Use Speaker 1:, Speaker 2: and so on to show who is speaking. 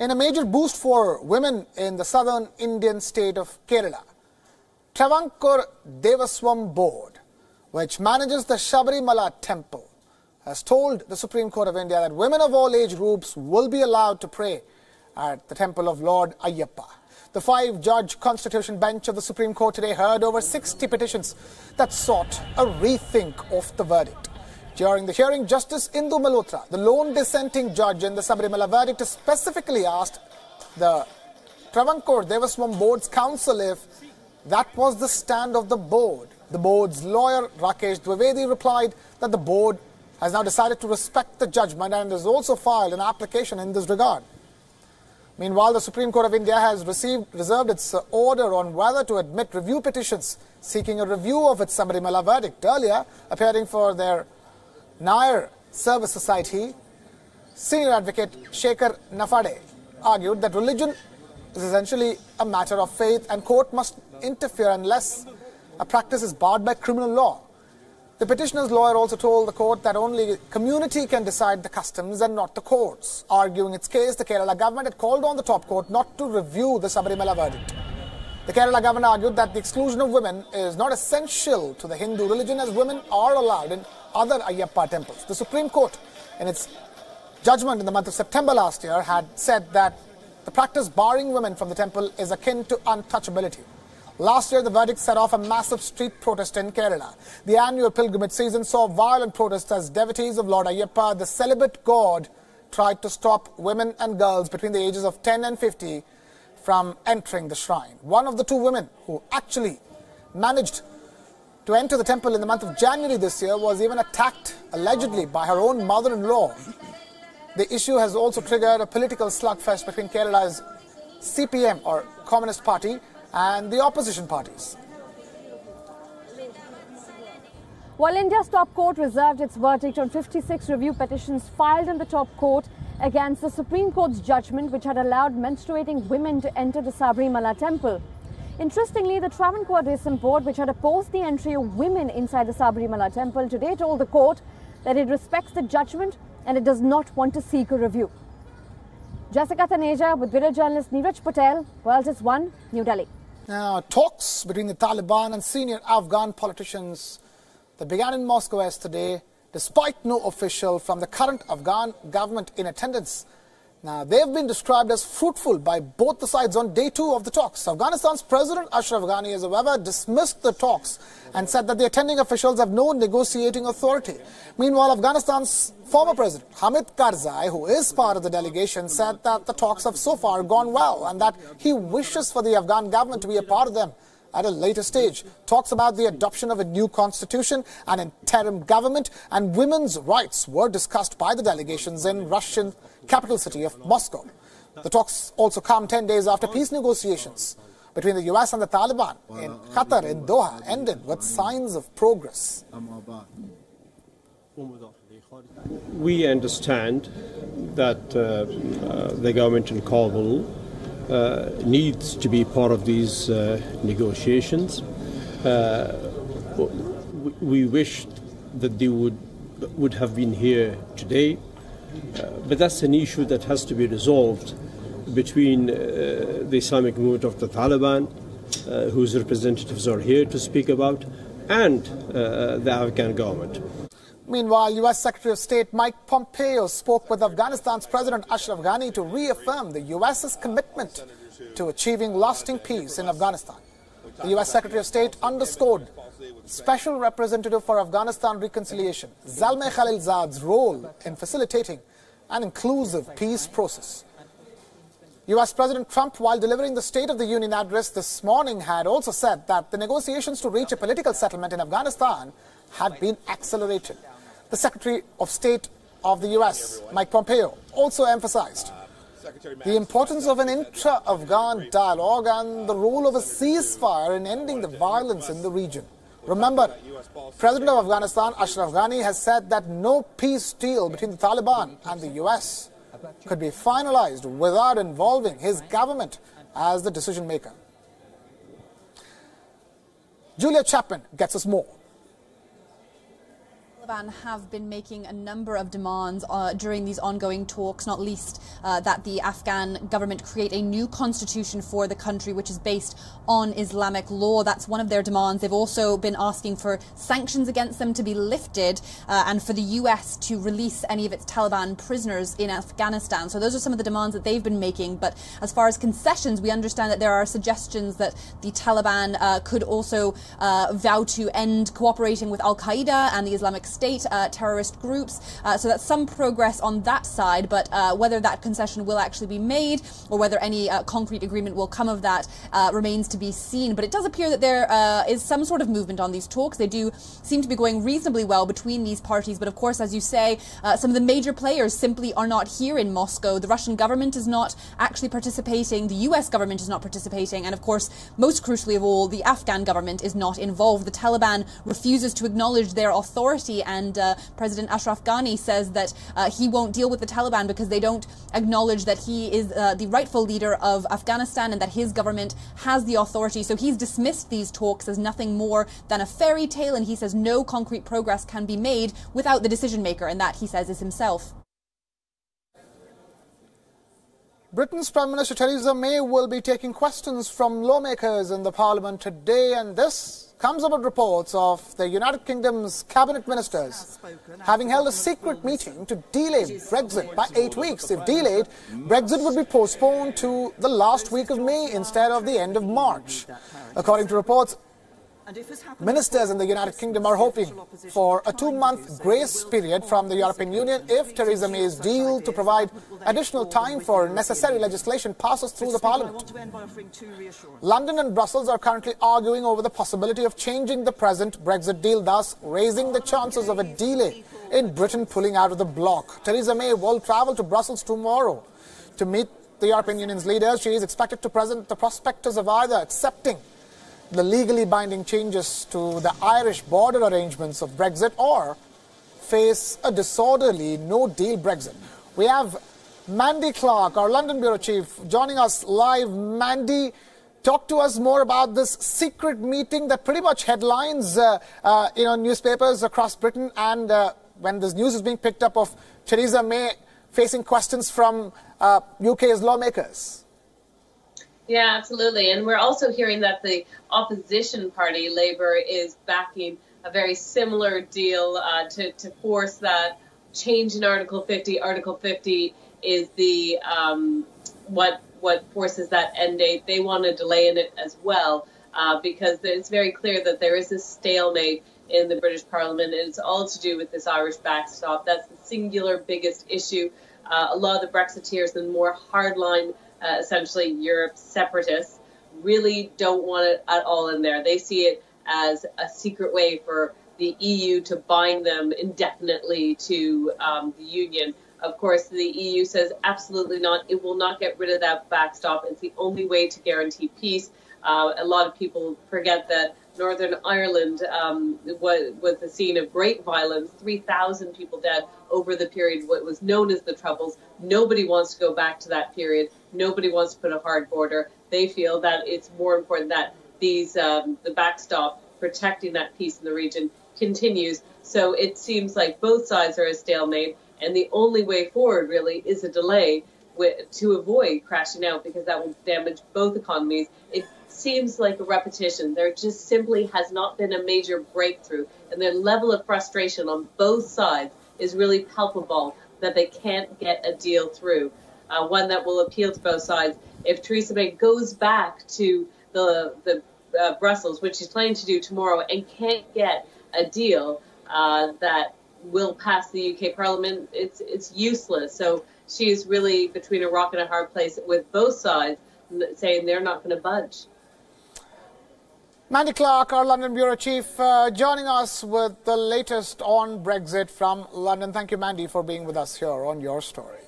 Speaker 1: In a major boost for women in the southern Indian state of Kerala, Travancore Devaswam Board, which manages the Sabarimala temple, has told the Supreme Court of India that women of all age groups will be allowed to pray at the temple of Lord Ayyappa. The 5-judge Constitution bench of the Supreme Court today heard over 60 petitions that sought a rethink of the verdict. During the hearing, Justice Indu Malhotra, the lone dissenting judge in the Sabarimala verdict, specifically asked the Travancore Devaswam Board's counsel if that was the stand of the board. The board's lawyer, Rakesh Dwivedi, replied that the board has now decided to respect the judgment and has also filed an application in this regard. Meanwhile, the Supreme Court of India has reserved its order on whether to admit review petitions seeking a review of its Sabarimala verdict. Earlier, appearing for their Nair Service Society, senior advocate Shekhar Nafade argued that religion is essentially a matter of faith and court must interfere unless a practice is barred by criminal law. The petitioner's lawyer also told the court that only community can decide the customs and not the courts. Arguing its case, the Kerala government had called on the top court not to review the Sabarimala verdict. The Kerala government argued that the exclusion of women is not essential to the Hindu religion as women are allowed in other Ayyappa temples. The Supreme Court, in its judgment in the month of September last year, had said that the practice barring women from the temple is akin to untouchability. Last year, the verdict set off a massive street protest in Kerala. The annual pilgrimage season saw violent protests as devotees of Lord Ayyappa, the celibate god, tried to stop women and girls between the ages of 10 and 50 from entering the shrine. One of the two women who actually managed to enter the temple in the month of January this year was even attacked, allegedly, by her own mother-in-law. The issue has also triggered a political slugfest between Kerala's CPM, or Communist Party, and the opposition parties.
Speaker 2: While India's top court reserved its verdict on 56 review petitions filed in the top court against the Supreme Court's judgment which had allowed menstruating women to enter the Sabarimala temple. Interestingly, the Travancore Devaswam Board, which had opposed the entry of women inside the Sabarimala temple, today told the court that it respects the judgment and it does not want to seek a review. Jessica Taneja with video journalist Neeraj Patel, World is One, New Delhi.
Speaker 1: Now, talks between the Taliban and senior Afghan politicians that began in Moscow yesterday, despite no official from the current Afghan government in attendance. Now, they have been described as fruitful by both the sides on day 2 of the talks. Afghanistan's President Ashraf Ghani has, however, dismissed the talks and said that the attending officials have no negotiating authority. Meanwhile, Afghanistan's former President Hamid Karzai, who is part of the delegation, said that the talks have so far gone well and that he wishes for the Afghan government to be a part of them at a later stage. Talks about the adoption of a new constitution, an interim government and women's rights were discussed by the delegations in Russian capital city of Moscow. The talks also come 10 days after peace negotiations between the US and the Taliban in Qatar in Doha ended with signs of progress.
Speaker 3: We understand that the government in Kabul needs to be part of these negotiations. We wish that they would have been here today, but that's an issue that has to be resolved between the Islamic movement of the Taliban, whose representatives are here to speak about, and the Afghan government.
Speaker 1: Meanwhile, U.S. Secretary of State Mike Pompeo spoke with Afghanistan's President Ashraf Ghani to reaffirm the U.S.'s commitment to achieving lasting peace in Afghanistan. The U.S. Secretary of State underscored Special Representative for Afghanistan Reconciliation, Zalmay Khalilzad's role in facilitating an inclusive peace process. U.S. President Trump, while delivering the State of the Union address this morning, had also said that the negotiations to reach a political settlement in Afghanistan had been accelerated. The Secretary of State of the U.S., Mike Pompeo, also emphasized the importance of an intra-Afghan dialogue and the role of a ceasefire in ending the violence in the region. Remember, President of Afghanistan, Ashraf Ghani, has said that no peace deal between the Taliban and the U.S. could be finalized without involving his government as the decision maker. Julia Chapman gets us more.
Speaker 4: Taliban have been making a number of demands during these ongoing talks, not least that the Afghan government create a new constitution for the country which is based on Islamic law. That's one of their demands. They've also been asking for sanctions against them to be lifted and for the US to release any of its Taliban prisoners in Afghanistan. So those are some of the demands that they've been making. But as far as concessions, we understand that there are suggestions that the Taliban could also vow to end cooperating with Al-Qaeda and the Islamic State terrorist groups. So that's some progress on that side, but whether that concession will actually be made or whether any concrete agreement will come of that remains to be seen. But it does appear that there is some sort of movement on these talks. They do seem to be going reasonably well between these parties. But of course, as you say, some of the major players simply are not here in Moscow. The Russian government is not actually participating. The US government is not participating. And of course, most crucially of all, the Afghan government is not involved. The Taliban refuses to acknowledge their authority, and President Ashraf Ghani says that he won't deal with the Taliban because they don't acknowledge that he is the rightful leader of Afghanistan and that his government has the authority. So he's dismissed these talks as nothing more than a fairy tale, and he says no concrete progress can be made without the decision maker, and that, he says, is himself.
Speaker 1: Britain's Prime Minister Theresa May will be taking questions from lawmakers in the Parliament today, and this comes about reports of the United Kingdom's cabinet ministers having held a secret meeting to delay Brexit by 8 weeks. If delayed, Brexit would be postponed to the last week of May instead of the end of March. According to reports, ministers in the United Kingdom are hoping for a 2-month grace period from the European Union if Theresa May's deal to provide additional time for necessary legislation passes through the Parliament. London and Brussels are currently arguing over the possibility of changing the present Brexit deal, thus raising the chances of a delay in Britain pulling out of the bloc. Theresa May will travel to Brussels tomorrow to meet the European Union's leaders. She is expected to present the prospectus of either accepting the legally binding changes to the Irish border arrangements of Brexit or face a disorderly no-deal Brexit. We have Mandy Clark, our London bureau chief, joining us live. Mandy, talk to us more about this secret meeting that pretty much headlines newspapers across Britain, and when this news is being picked up of Theresa May facing questions from UK's lawmakers.
Speaker 5: Yeah, absolutely. And we're also hearing that the opposition party, Labour, is backing a very similar deal to force that change in Article 50. Article 50 is the what forces that end date. They want a delay in it as well because it's very clear that there is a stalemate in the British Parliament, and it's all to do with this Irish backstop. That's the singular biggest issue. A lot of the Brexiteers and more hardline essentially Europe separatists really don't want it at all in there. They see it as a secret way for the EU to bind them indefinitely to the Union. Of course, the EU says absolutely not. It will not get rid of that backstop. It's the only way to guarantee peace. A lot of people forget that Northern Ireland was the scene of great violence, 3,000 people dead over the period what was known as the Troubles. Nobody wants to go back to that period. Nobody wants to put a hard border. They feel that it's more important that these the backstop protecting that peace in the region continues. So it seems like both sides are a stalemate, and the only way forward really is a delay to avoid crashing out, because that will damage both economies. It seems like a repetition. There just simply has not been a major breakthrough, and the level of frustration on both sides is really palpable that they can't get a deal through, one that will appeal to both sides. If Theresa May goes back to the Brussels, which she's planning to do tomorrow, and can't get a deal that will pass the UK Parliament, it's useless. So she's really between a rock and a hard place with both sides saying they're not going to budge.
Speaker 1: Mandy Clark, our London bureau chief, joining us with the latest on Brexit from London. Thank you, Mandy, for being with us here on Your Story.